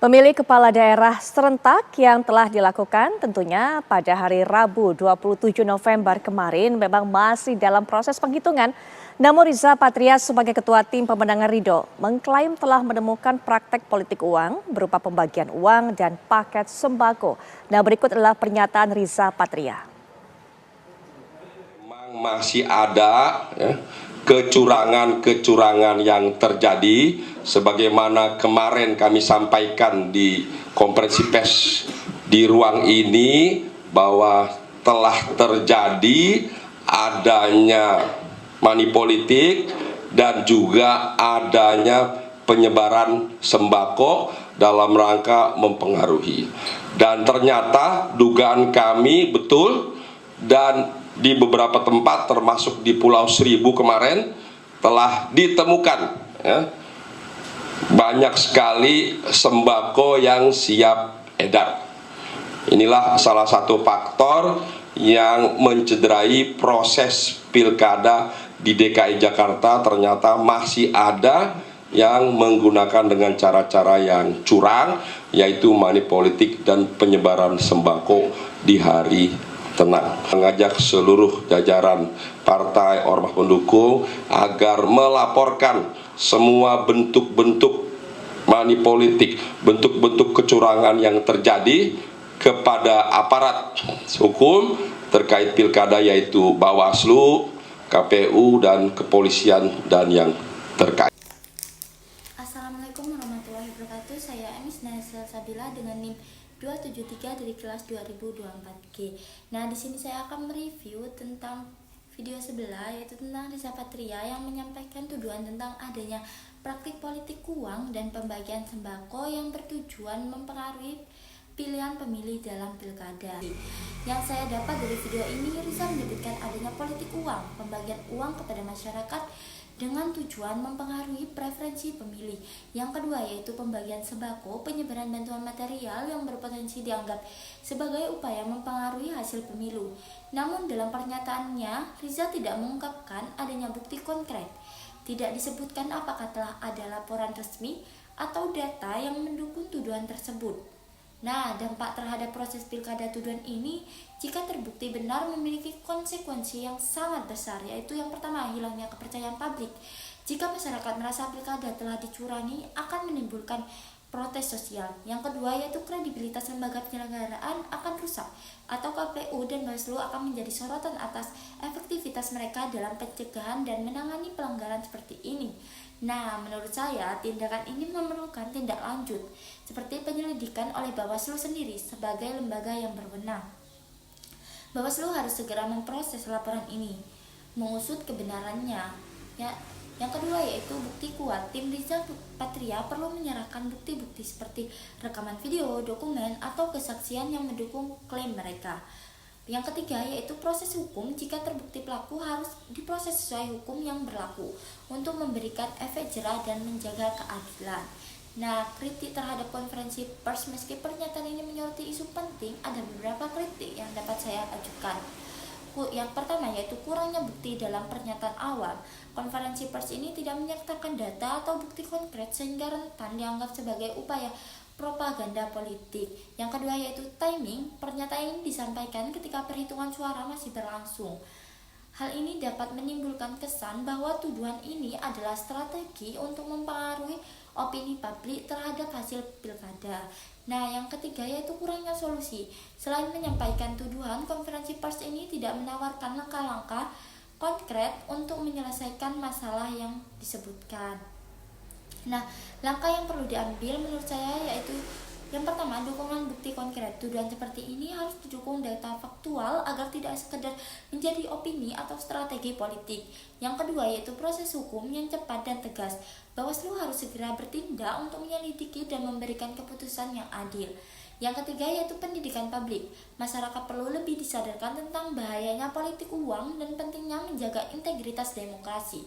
Pemilih kepala daerah serentak yang telah dilakukan tentunya pada hari Rabu 27 November kemarin memang masih dalam proses penghitungan. Namun Riza Patria sebagai ketua tim pemenangan Ridho mengklaim telah menemukan praktek politik uang berupa pembagian uang dan paket sembako. Nah, berikut adalah pernyataan Riza Patria. Memang masih ada kecurangan-kecurangan yang terjadi sebagaimana kemarin kami sampaikan di konferensi pers di ruang ini bahwa telah terjadi adanya money politik dan juga adanya penyebaran sembako dalam rangka mempengaruhi. Dan ternyata dugaan kami betul, dan di beberapa tempat termasuk di Pulau Seribu kemarin telah ditemukan banyak sekali sembako yang siap edar. Inilah salah satu faktor yang mencederai proses pilkada di DKI Jakarta. Ternyata masih ada yang menggunakan dengan cara-cara yang curang, yaitu money politik dan penyebaran sembako di hari tenang. Mengajak seluruh jajaran partai ormas pendukung agar melaporkan semua bentuk-bentuk money politik, bentuk-bentuk kecurangan yang terjadi kepada aparat hukum terkait pilkada, yaitu Bawaslu, KPU, dan kepolisian dan yang terkait. Assalamualaikum warahmatullahi wabarakatuh. Saya Emis Naisel Sabila dengan NIM 273 dari kelas 2024G. Nah, di sini saya akan mereview tentang video sebelah, yaitu tentang Riza Patria yang menyampaikan tuduhan tentang adanya praktik politik uang dan pembagian sembako yang bertujuan mempengaruhi pilihan pemilih dalam pilkada. Yang saya dapat dari video ini, Riza menyebutkan adanya politik uang, pembagian uang kepada masyarakat dengan tujuan mempengaruhi preferensi pemilih. Yang kedua yaitu pembagian sembako, penyebaran bantuan material yang berpotensi dianggap sebagai upaya mempengaruhi hasil pemilu. Namun dalam pernyataannya, Riza tidak mengungkapkan adanya bukti konkret. Tidak disebutkan apakah telah ada laporan resmi atau data yang mendukung tuduhan tersebut. Nah, dampak terhadap proses pilkada tuduhan ini jika terbukti benar memiliki konsekuensi yang sangat besar, yaitu yang pertama, hilangnya kepercayaan publik. Jika masyarakat merasa pilkada telah dicurangi, akan menimbulkan protes sosial. Yang kedua yaitu kredibilitas lembaga penyelenggaraan akan rusak, atau KPU dan Bawaslu akan menjadi sorotan atas efektivitas mereka dalam pencegahan dan menangani pelanggaran seperti ini. Nah, menurut saya tindakan ini memerlukan tindak lanjut seperti penyelidikan oleh Bawaslu sendiri sebagai lembaga yang berwenang. Bawaslu harus segera memproses laporan ini, mengusut kebenarannya. Yang kedua yaitu bukti kuat. Tim Riza Patria perlu menyerahkan bukti-bukti seperti rekaman video, dokumen, atau kesaksian yang mendukung klaim mereka. Yang ketiga yaitu proses hukum. Jika terbukti pelaku harus diproses sesuai hukum yang berlaku untuk memberikan efek jerah dan menjaga keadilan. Nah, kritik terhadap konferensi pers meski pernyataan ini menyoroti isu penting, ada beberapa kritik yang dapat saya ajukan. Yang pertama yaitu kurangnya bukti dalam pernyataan awal. Konferensi pers ini tidak menyertakan data atau bukti konkret sehingga rentan dianggap sebagai upaya propaganda politik. Yang kedua yaitu timing. Pernyataan ini disampaikan ketika perhitungan suara masih berlangsung. Hal ini dapat menimbulkan kesan bahwa tuduhan ini adalah strategi untuk mempengaruhi opini publik terhadap hasil pilkada. Nah, yang ketiga yaitu kurangnya solusi. Selain menyampaikan tuduhan, konferensi pers ini tidak menawarkan langkah-langkah konkret untuk menyelesaikan masalah yang disebutkan. Nah, langkah yang perlu diambil menurut saya yaitu yang pertama, dukungan bukti konkret. Tuduhan seperti ini harus didukung data faktual agar tidak sekedar menjadi opini atau strategi politik. Yang kedua yaitu proses hukum yang cepat dan tegas. Bawaslu harus segera bertindak untuk menyelidiki dan memberikan keputusan yang adil. Yang ketiga yaitu pendidikan publik. Masyarakat perlu lebih disadarkan tentang bahayanya politik uang dan pentingnya menjaga integritas demokrasi.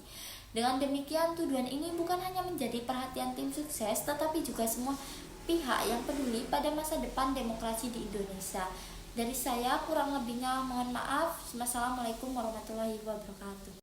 Dengan demikian, tuduhan ini bukan hanya menjadi perhatian tim sukses, tetapi juga semua pihak yang peduli pada masa depan demokrasi di Indonesia. Dari saya kurang lebihnya mohon maaf. Wassalamualaikum warahmatullahi wabarakatuh.